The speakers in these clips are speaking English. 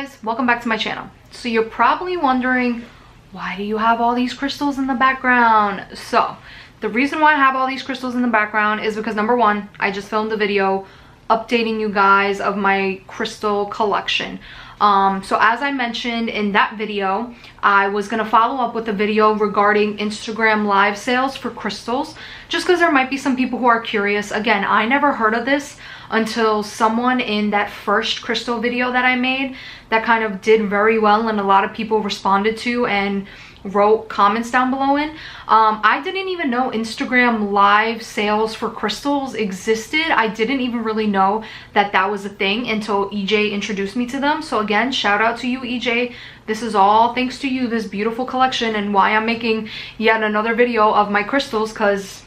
guys, welcome back to my channel. So you're probably wondering, why do you have all these crystals in the background? So the reason why I have all these crystals in the background is because number one, I just filmed a video updating you guys of my crystal collection. So as I mentioned in that video, I was gonna follow up with a video regarding Instagram live sales for crystals, just because there might be some people who are curious. Again, I never heard of this until someone in that first crystal video that I made that kind of did very well and a lot of people responded to and wrote comments down below in. I didn't even know Instagram live sales for crystals existed. I didn't even really know that that was a thing until EJ introduced me to them. So again, shout out to you, EJ. This is all thanks to you, this beautiful collection, and why I'm making yet another video of my crystals, because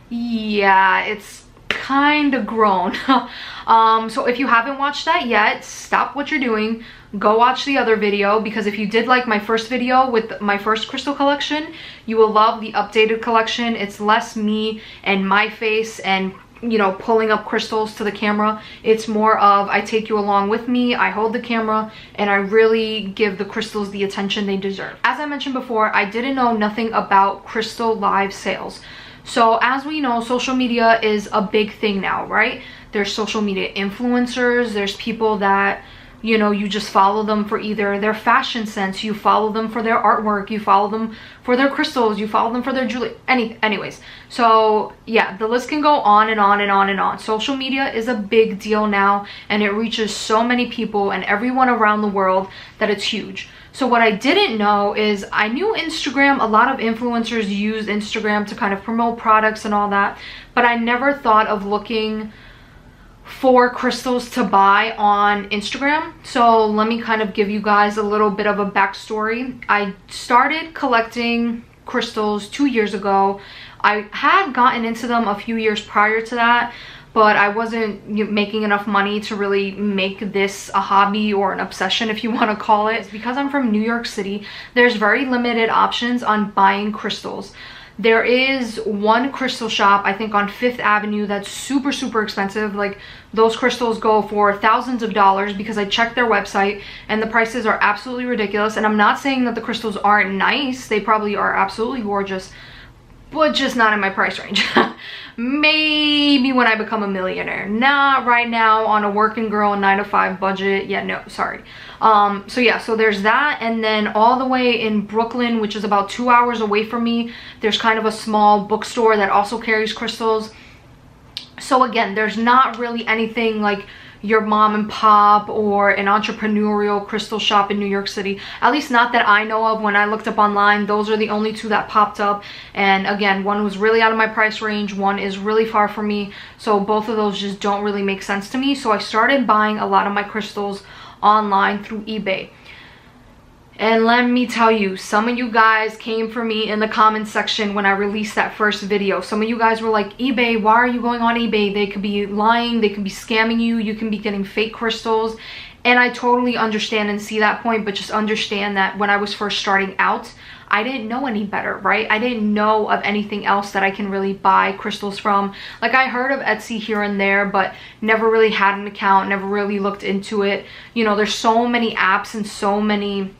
yeah, it's kind of grown. So if you haven't watched that yet, stop what you're doing, go watch the other video, because if you did like my first video with my first crystal collection, you will love the updated collection. It's less me and my face and, you know, pulling up crystals to the camera. It's more of I take you along with me, I hold the camera, and I really give the crystals the attention they deserve. As I mentioned before, I didn't know nothing about crystal live sales. So as we know, social media is a big thing now, right? There's social media influencers, there's people that, you know, you just follow them for either their fashion sense, you follow them for their artwork, you follow them for their crystals, you follow them for their jewelry, anyways. So yeah, the list can go on and on and on and on. Social media is a big deal now, and it reaches so many people and everyone around the world that it's huge. So what I didn't know is, I knew Instagram, a lot of influencers use Instagram to kind of promote products and all that, but I never thought of looking for crystals to buy on Instagram. So let me kind of give you guys a little bit of a backstory. I started collecting crystals 2 years ago. I had gotten into them a few years prior to that, but I wasn't making enough money to really make this a hobby or an obsession, if you want to call it. Because I'm from New York City, there's very limited options on buying crystals. There is one crystal shop, I think on 5th Avenue, that's super expensive. Like, those crystals go for thousands of dollars, because I checked their website and the prices are absolutely ridiculous. And I'm not saying that the crystals aren't nice, they probably are absolutely gorgeous, but just not in my price range. Maybe when I become a millionaire, not right now on a working girl 9-to-5 budget. Yeah, no, sorry. So yeah, so there's that. And then all the way in Brooklyn, which is about 2 hours away from me, there's kind of a small bookstore that also carries crystals. So again, there's not really anything like your mom and pop or an entrepreneurial crystal shop in New York City, at least not that I know of. When I looked up online, those are the only two that popped up, and again, one was really out of my price range, one is really far from me, so both of those just don't really make sense to me. So I started buying a lot of my crystals online through eBay. And let me tell you, some of you guys came for me in the comment section when I released that first video. Some of you guys were like, eBay, why are you going on eBay? They could be lying, they could be scamming you, you can be getting fake crystals. And I totally understand and see that point, but just understand that when I was first starting out, I didn't know any better, right? I didn't know of anything else that I can really buy crystals from. Like, I heard of Etsy here and there, but never really had an account, never really looked into it. You know, there's so many apps and so many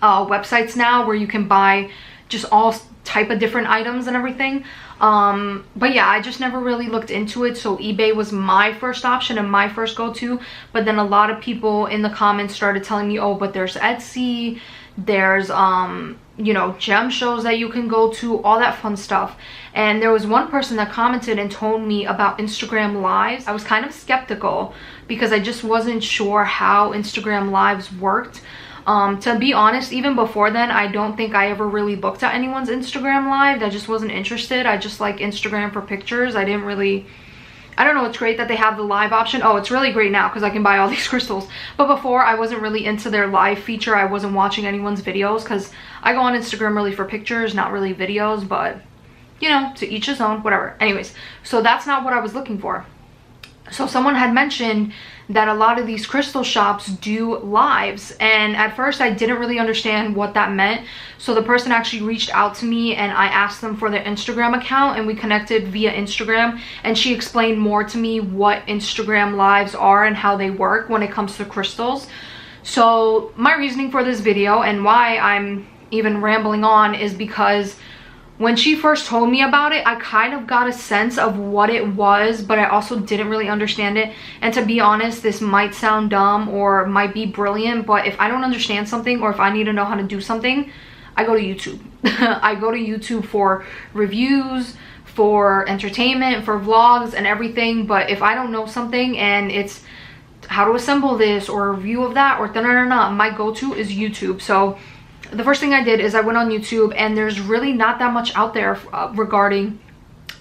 websites now where you can buy just all type of different items and everything. But yeah, I just never really looked into it. So eBay was my first option and my first go-to. But then a lot of people in the comments started telling me, oh, but there's Etsy, there's you know, gem shows that you can go to, all that fun stuff. And there was one person that commented and told me about Instagram lives. I was kind of skeptical because I just wasn't sure how Instagram lives worked. To be honest, even before then, I don't think I ever really looked at anyone's Instagram live. I just wasn't interested. I just like Instagram for pictures. I didn't really, I don't know, it's great that they have the live option. Oh, it's really great now because I can buy all these crystals. But before, I wasn't really into their live feature. I wasn't watching anyone's videos because I go on Instagram really for pictures, not really videos, but you know, to each his own, whatever. Anyways, so that's not what I was looking for. So someone had mentioned that a lot of these crystal shops do lives, and at first I didn't really understand what that meant. So the person actually reached out to me and I asked them for their Instagram account, and we connected via Instagram, and she explained more to me what Instagram lives are and how they work when it comes to crystals. So my reasoning for this video and why I'm even rambling on is because when she first told me about it, I kind of got a sense of what it was, but I also didn't really understand it. And to be honest, this might sound dumb or might be brilliant, but if I don't understand something or if I need to know how to do something, I go to YouTube. I go to YouTube for reviews, for entertainment, for vlogs and everything. But if I don't know something and it's how to assemble this or a review of that or da-na-na-na, my go-to is YouTube. So the first thing I did is I went on YouTube, and there's really not that much out there regarding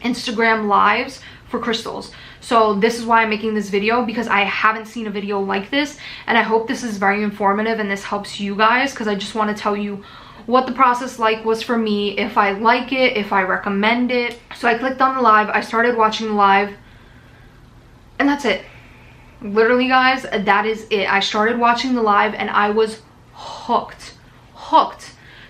Instagram lives for crystals. So this is why I'm making this video, because I haven't seen a video like this, and I hope this is very informative and this helps you guys, because I just want to tell you what the process was for me, if I like it, if I recommend it. So I clicked on the live, I started watching the live, and that's it. Literally, guys, that is it. I started watching the live and I was hooked.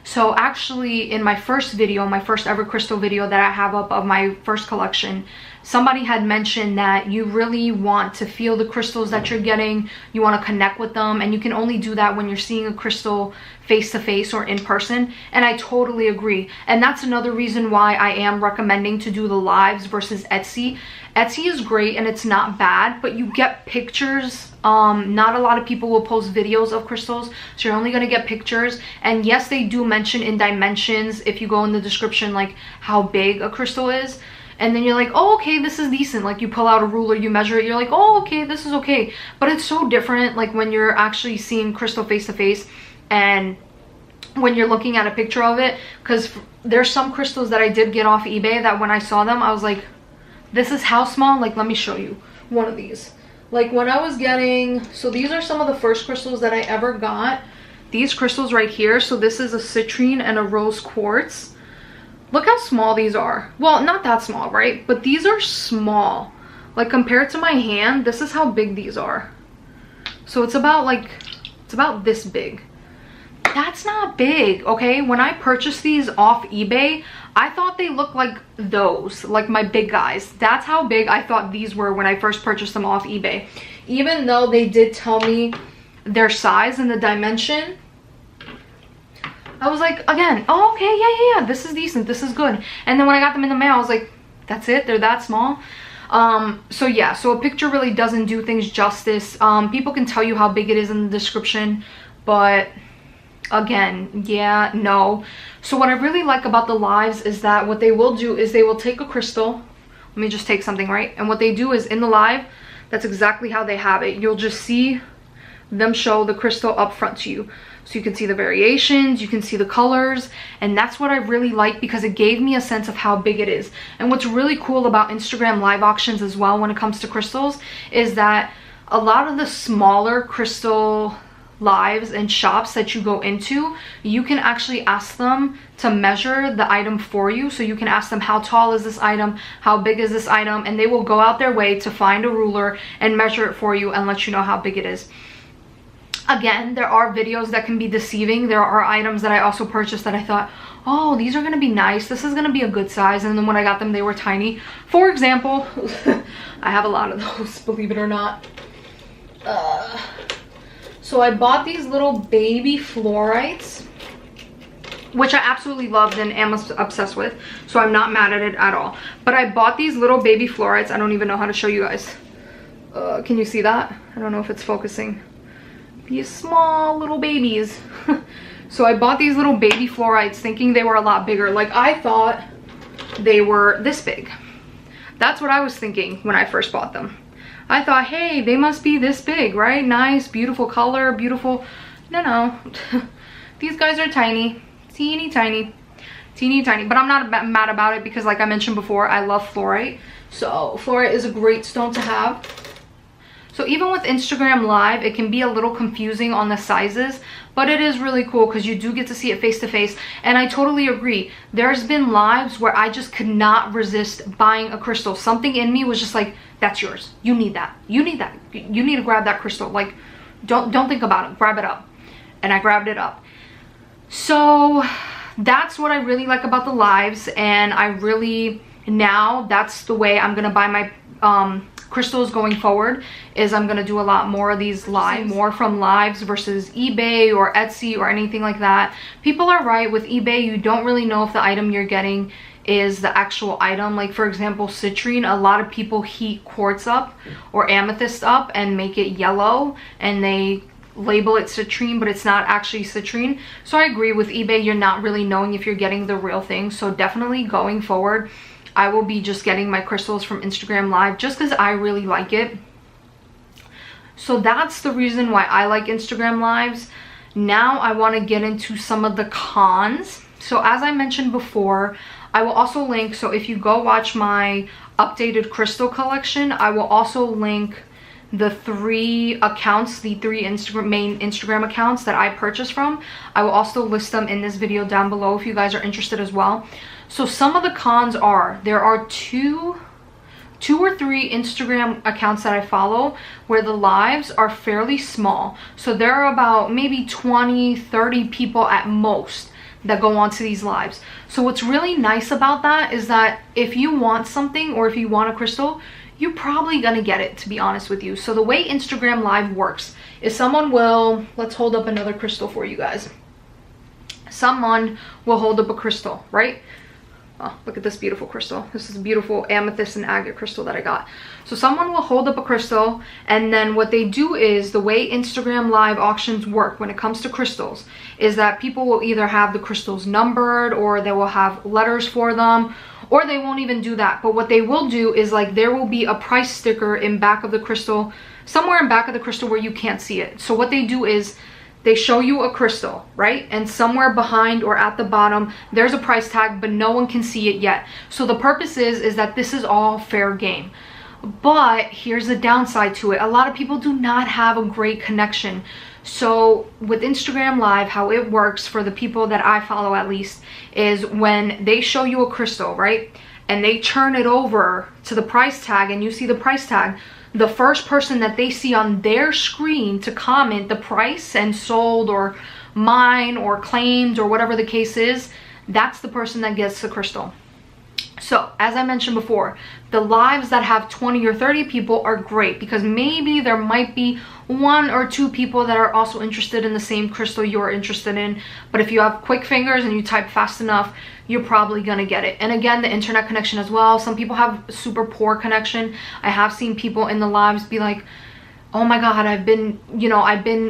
So actually, in my first video, my first ever crystal video that I have up of my first collection, somebody had mentioned that you really want to feel the crystals that you're getting, you want to connect with them, and you can only do that when you're seeing a crystal face to face or in person. And I totally agree, and that's another reason why I am recommending to do the lives versus Etsy. Etsy is great and it's not bad, but you get pictures. Not a lot of people will post videos of crystals, so you're only going to get pictures. And yes, they do mention in dimensions, if you go in the description, like how big a crystal is. And then you're like, oh, okay, this is decent. Like, you pull out a ruler, you measure it, you're like, oh, okay, this is okay. But it's so different, like when you're actually seeing crystal face to face and when you're looking at a picture of it. Because there's some crystals that I did get off eBay that when I saw them, I was like, this is how small? Like, let me show you one of these. Like, when I was getting, so these are some of the first crystals that I ever got. These crystals right here. So this is a citrine and a rose quartz. Look how small these are. Well, not that small, right? But these are small. Like, compared to my hand, this is how big these are. So it's about like, it's about this big. That's not big, okay? When I purchased these off eBay, I thought they looked like those, like my big guys. That's how big I thought these were when I first purchased them off eBay. Even though they did tell me their size and the dimension, I was like, again, oh, okay, yeah, this is decent, this is good. And then when I got them in the mail, I was like, that's it, they're that small. So yeah, so a picture really doesn't do things justice. People can tell you how big it is in the description, but again, yeah, no. So what I really like about the lives is that what they will do is they will take a crystal. Let me just take something, right? And what they do is in the live, that's exactly how they have it. You'll just see them show the crystal up front to you. So you can see the variations, you can see the colors, and that's what I really like, because it gave me a sense of how big it is. And what's really cool about Instagram live auctions as well when it comes to crystals is that a lot of the smaller crystal lives and shops that you go into, you can actually ask them to measure the item for you. So you can ask them, how tall is this item, how big is this item, and they will go out their way to find a ruler and measure it for you and let you know how big it is. Again, there are videos that can be deceiving. There are items that I also purchased that I thought, oh, these are gonna be nice, this is gonna be a good size, and then when I got them, they were tiny. For example, I have a lot of those, believe it or not. So I bought these little baby fluorites, which I absolutely loved and am obsessed with, so I'm not mad at it at all. But I bought these little baby fluorites. I don't even know how to show you guys. Can you see that? I don't know if it's focusing. These small little babies. So I bought these little baby fluorites thinking they were a lot bigger. Like, I thought they were this big. That's what I was thinking when I first bought them. I thought, hey, they must be this big, right? Nice, beautiful color, beautiful. No. These guys are tiny, teeny tiny, teeny tiny. But I'm not mad about it because, like I mentioned before, I love fluorite. So fluorite is a great stone to have. So even with Instagram Live, it can be a little confusing on the sizes, but it is really cool because you do get to see it face to face. And I totally agree. There's been lives where I just could not resist buying a crystal. Something in me was just like, that's yours. You need that. You need that. You need to grab that crystal. Like, don't think about it. Grab it up. And I grabbed it up. So that's what I really like about the lives. And I really, now that's the way I'm going to buy my crystals going forward is I'm gonna do a lot more of these lives, more from lives versus eBay or Etsy or anything like that. People are right, with eBay you don't really know if the item you're getting is the actual item. Like for example, citrine, a lot of people heat quartz up or amethyst up and make it yellow, and they label it citrine, but it's not actually citrine. So I agree, with eBay you're not really knowing if you're getting the real thing. So definitely going forward I will be just getting my crystals from Instagram Live just because I really like it. So that's the reason why I like Instagram Lives. Now I want to get into some of the cons. So as I mentioned before, I will also link, so if you go watch my updated crystal collection, I will also link the 3 accounts, the 3 main Instagram accounts that I purchased from. I will also list them in this video down below if you guys are interested as well. So some of the cons are, there are two or 3 Instagram accounts that I follow where the lives are fairly small. So there are about maybe 20-30 people at most that go onto these lives. So what's really nice about that is that if you want something or if you want a crystal, you're probably gonna get it, to be honest with you. So the way Instagram Live works is someone will, let's hold up another crystal for you guys. Someone will hold up a crystal, right? Oh, look at this beautiful crystal. This is a beautiful amethyst and agate crystal that I got. So someone will hold up a crystal, and then what they do is, the way Instagram Live auctions work when it comes to crystals is that people will either have the crystals numbered, or they will have letters for them, or they won't even do that. But what they will do is, like, there will be a price sticker in back of the crystal, somewhere in back of the crystal where you can't see it. So what they do is they show you a crystal, right? And somewhere behind or at the bottom, there's a price tag, but no one can see it yet. So the purpose is that this is all fair game. But here's the downside to it. A lot of people do not have a great connection. So with Instagram Live, how it works for the people that I follow at least, is when they show you a crystal, right? And they turn it over to the price tag and you see the price tag, the first person that they see on their screen to comment the price and sold or mine or claimed or whatever the case is, that's the person that gets the crystal. So as I mentioned before, the lives that have 20 or 30 people are great because maybe there might be 1 or 2 people that are also interested in the same crystal you're interested in. But if you have quick fingers and you type fast enough, you're probably gonna get it. And again, the internet connection as well. Some people have super poor connection. I have seen people in the lives be like, oh my god, I've been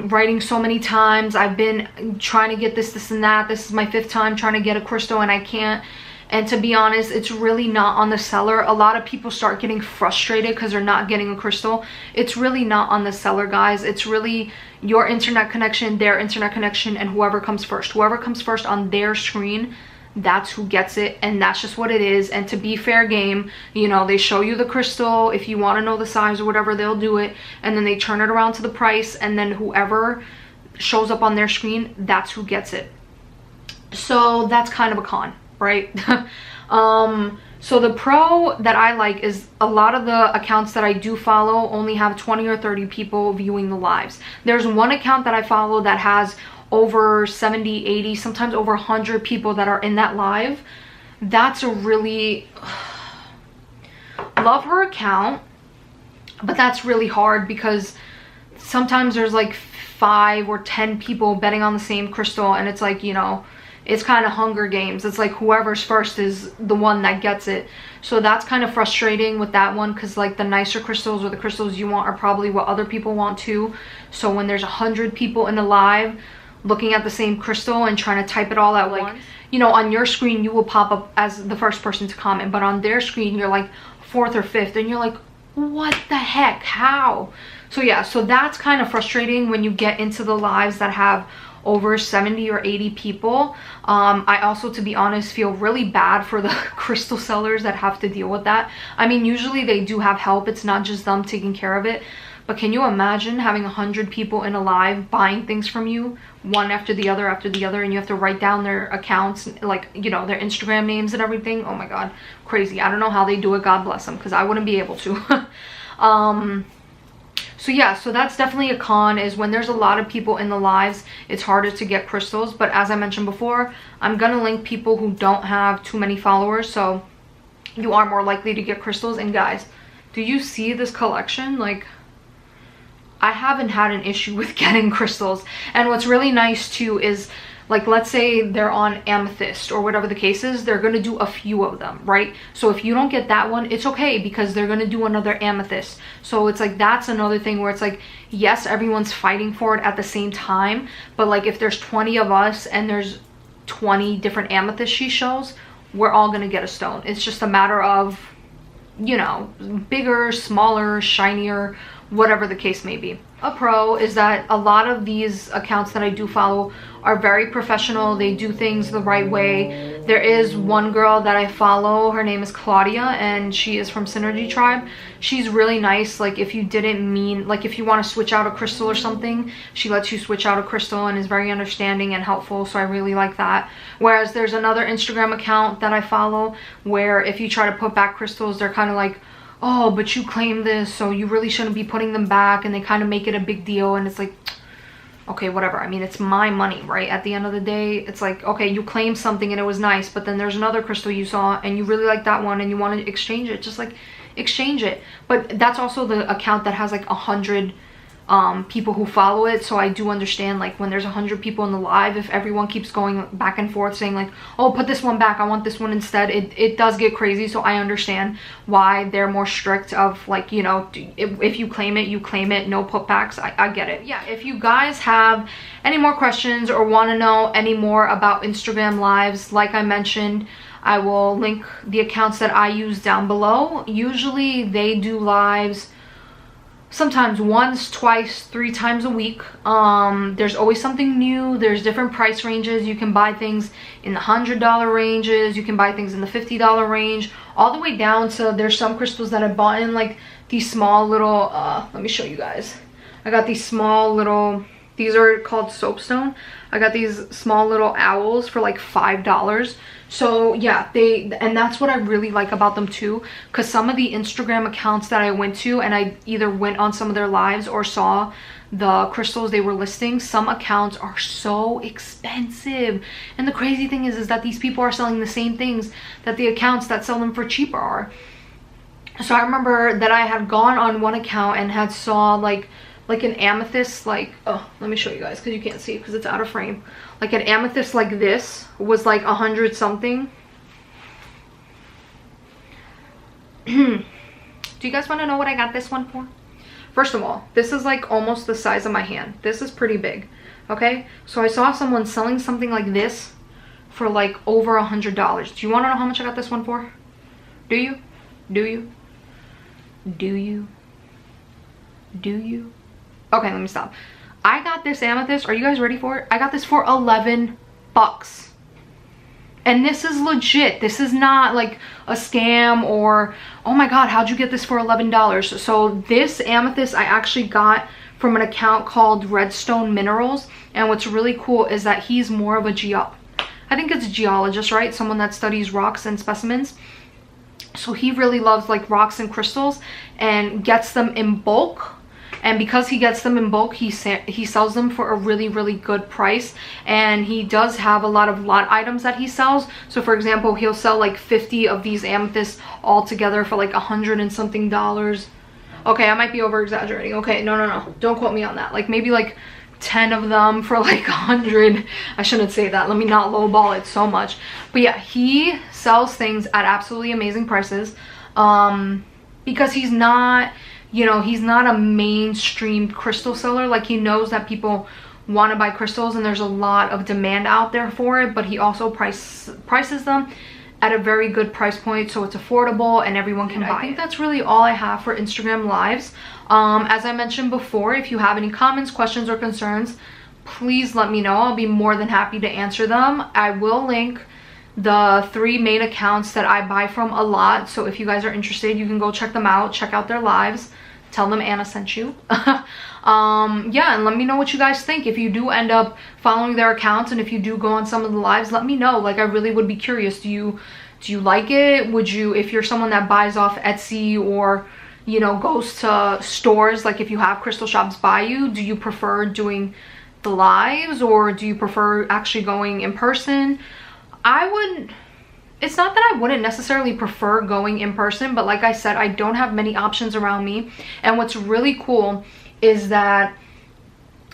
writing so many times, I've been trying to get this and that, this is my 5th time trying to get a crystal and I can't. And to be honest, it's really not on the seller. A lot of people start getting frustrated because they're not getting a crystal. It's really not on the seller, guys. It's really your internet connection, their internet connection, and whoever comes first. Whoever comes first on their screen, that's who gets it, and that's just what it is. And to be fair game, you know, they show you the crystal. If you want to know the size or whatever, they'll do it, and then they turn it around to the price, and then whoever shows up on their screen, that's who gets it. So that's kind of a con, right? So the pro that I like is a lot of the accounts that I do follow only have 20 or 30 people viewing the lives. There's one account that I follow that has over 70, 80, sometimes over 100 people that are in that live. That's a really love her account, but that's really hard because sometimes there's like 5 or 10 people betting on the same crystal, and it's like, you know, it's kind of Hunger Games. It's like whoever's first is the one that gets it. So that's kind of frustrating with that one, because like the nicer crystals or the crystals you want are probably what other people want too. So when there's 100 people in a live looking at the same crystal and trying to type it all at once, you know, on your screen you will pop up as the first person to comment, but on their screen you're like 4th or 5th, and you're like, what the heck, how? So yeah, so that's kind of frustrating when you get into the lives that have over 70 or 80 people. I also, to be honest, feel really bad for the crystal sellers that have to deal with that. I mean, usually they do have help. It's not just them taking care of it. But can you imagine having 100 people in a live buying things from you, one after the other, and you have to write down their accounts, like, you know, their Instagram names and everything? Oh my god, crazy. I don't know how they do it. God bless them, because I wouldn't be able to. So yeah, so that's definitely a con, is when there's a lot of people in the lives, it's harder to get crystals. But as I mentioned before, I'm gonna link people who don't have too many followers, so you are more likely to get crystals. And guys, Do you see this collection? Like, I haven't had an issue with getting crystals. And what's really nice too is, like, let's say they're on amethyst or whatever the case is, they're gonna do a few of them, right? So if you don't get that one, it's okay, because they're gonna do another amethyst. So it's like, that's another thing where it's like, yes, everyone's fighting for it at the same time, but like if there's 20 of us and there's 20 different amethyst she shows, we're all gonna get a stone. It's just a matter of, you know, bigger, smaller, shinier, whatever the case may be. A pro is that a lot of these accounts that I do follow are very professional. They do things the right way. There is one girl that I follow, her name is Claudia, and she is from Synergy Tribe. She's really nice. Like, if you didn't mean, like, if you want to switch out a crystal or something, she lets you switch out a crystal and is very understanding and helpful, so I really like that. Whereas there's another Instagram account that I follow where if you try to put back crystals, they're kind of like, oh, but you claim this, so you really shouldn't be putting them back, and they kind of make it a big deal, and it's like, okay, whatever. I mean, it's my money, right? At the end of the day, it's like, okay, you claimed something and it was nice, but then there's another crystal you saw and you really like that one and you want to exchange it, just like exchange it. But that's also the account that has like 100 people who follow it, so I do understand, like, when there's 100 people in the live, if everyone keeps going back and forth saying like, oh, put this one back, I want this one instead, it does get crazy. So I understand why they're more strict of, like, you know, if you claim it, you claim it, no putbacks. I get it. Yeah, if you guys have any more questions or want to know any more about Instagram lives, like I mentioned, I will link the accounts that I use down below. Usually they do lives sometimes once, twice, 3 times a week. There's always something new. There's different price ranges. You can buy things in the $100 ranges, you can buy things in the $50 range, all the way down to, there's some crystals that I bought in like these small little let me show you guys. I got these small little, these are called soapstone. I got these small little owls for like $5. So yeah, and that's what I really like about them too, because some of the Instagram accounts that I went to, and I either went on some of their lives or saw the crystals they were listing, some accounts are so expensive. And the crazy thing is that these people are selling the same things that the accounts that sell them for cheaper are. So I remember that I had gone on one account and had saw like an amethyst, like, oh, let me show you guys because you can't see it because it's out of frame. Like an amethyst like this was like 100 something. Do you guys want to know what I got this one for? First of all, this is like almost the size of my hand. This is pretty big. Okay, so I saw someone selling something like this for like over $100. Do you want to know how much I got this one for? Do you? Do you? Do you? Do you? Okay, let me stop. I got this amethyst, are you guys ready for it? I got this for 11 bucks. And this is legit. This is not like a scam or, oh my god, how'd you get this for $11? So this amethyst I actually got from an account called Redstone Minerals. And what's really cool is that he's more of a I think it's a geologist, right? Someone that studies rocks and specimens. So he really loves like rocks and crystals and gets them in bulk. And because he gets them in bulk, he sells them for a really, really good price. And he does have a lot of lot items that he sells. So for example, he'll sell like 50 of these amethysts all together for like $100 and something. Okay, I might be over exaggerating. Okay, no, don't quote me on that. Like maybe like 10 of them for like 100. I shouldn't say that. Let me not lowball it so much. But yeah, he sells things at absolutely amazing prices. Because he's not, you know, he's not a mainstream crystal seller. Like he knows that people want to buy crystals and there's a lot of demand out there for it, but he also prices them at a very good price point, so it's affordable and everyone can buy it. I think that's really all I have for Instagram lives. As I mentioned before, if you have any comments, questions, or concerns, please let me know. I'll be more than happy to answer them. I will link the 3 main accounts that I buy from a lot, so if you guys are interested, you can go check them out, check out their lives, tell them Anna sent you. Yeah, and let me know what you guys think. If you do end up following their accounts and if you do go on some of the lives, let me know. Like I really would be curious. Do you like it? Would you, if you're someone that buys off Etsy or, you know, goes to stores, like if you have crystal shops by you, do you prefer doing the lives or do you prefer actually going in person? it's not that I wouldn't necessarily prefer going in person, but like I said, I don't have many options around me. And what's really cool is that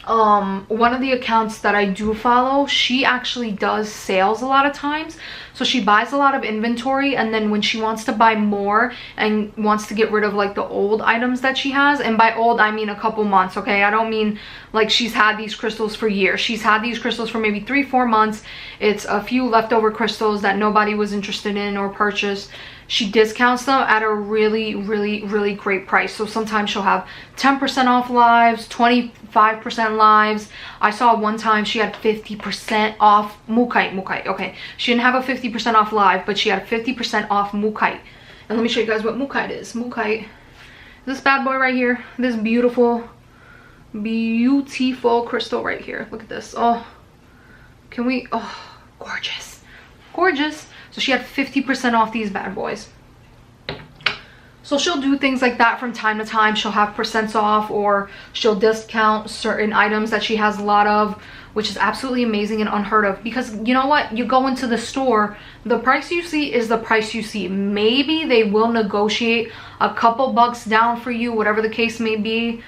one of the accounts that I do follow, she actually does sales a lot of times. So she buys a lot of inventory, and then when she wants to buy more and wants to get rid of like the old items that she has, and by old I mean a couple months, okay? I don't mean like she's had these crystals for years. She's had these crystals for maybe 3-4 months. It's a few leftover crystals that nobody was interested in or purchased. She discounts them at a really great price. So sometimes she'll have 10% off lives, 25% lives. I saw one time she had 50% off Mukite. Okay, she didn't have a 50% off live, but she had 50% off Mukite. And let me show you guys what Mukite is. Mukite, this bad boy right here, this beautiful crystal right here. Look at this. Oh, can we, oh, gorgeous. So she had 50% off these bad boys. So she'll do things like that from time to time. She'll have percents off, or she'll discount certain items that she has a lot of, which is absolutely amazing and unheard of. Because you know what? You go into the store, the price you see is the price you see. Maybe they will negotiate a couple bucks down for you, whatever the case may be.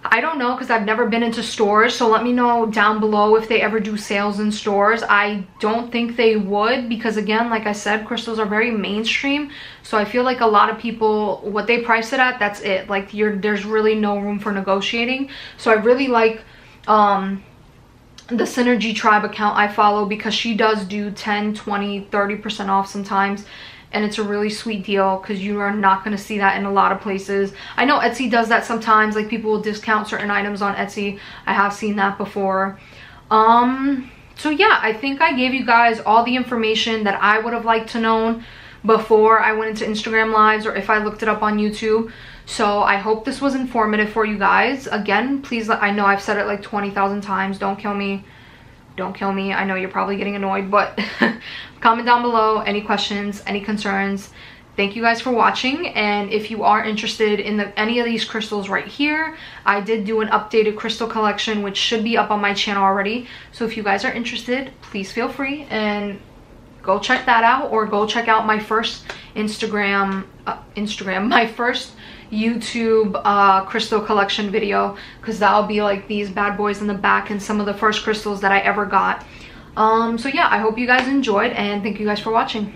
I don't know, because I've never been into stores, so let me know down below if they ever do sales in stores. I don't think they would, because again, like I said, crystals are very mainstream, so I feel like a lot of people, what they price it at, that's it. Like there's really no room for negotiating. So I really like the Synergy Tribe account I follow, because she does do 10, 20, 30% off sometimes. And it's a really sweet deal, because you are not going to see that in a lot of places. I know Etsy does that sometimes, like people will discount certain items on Etsy. I have seen that before. So yeah, I think I gave you guys all the information that I would have liked to know before I went into Instagram lives, or if I looked it up on YouTube. So I hope this was informative for you guys. Again, please, I know I've said it like 20,000 times, don't kill me. Don't kill me. I know you're probably getting annoyed, but comment down below any questions, any concerns. Thank you guys for watching, and if you are interested in any of these crystals right here, I did do an updated crystal collection which should be up on my channel already. So if you guys are interested, please feel free and go check that out, or go check out my first my first YouTube crystal collection video, because that'll be like these bad boys in the back and some of the first crystals that I ever got. So yeah, I hope you guys enjoyed, and thank you guys for watching.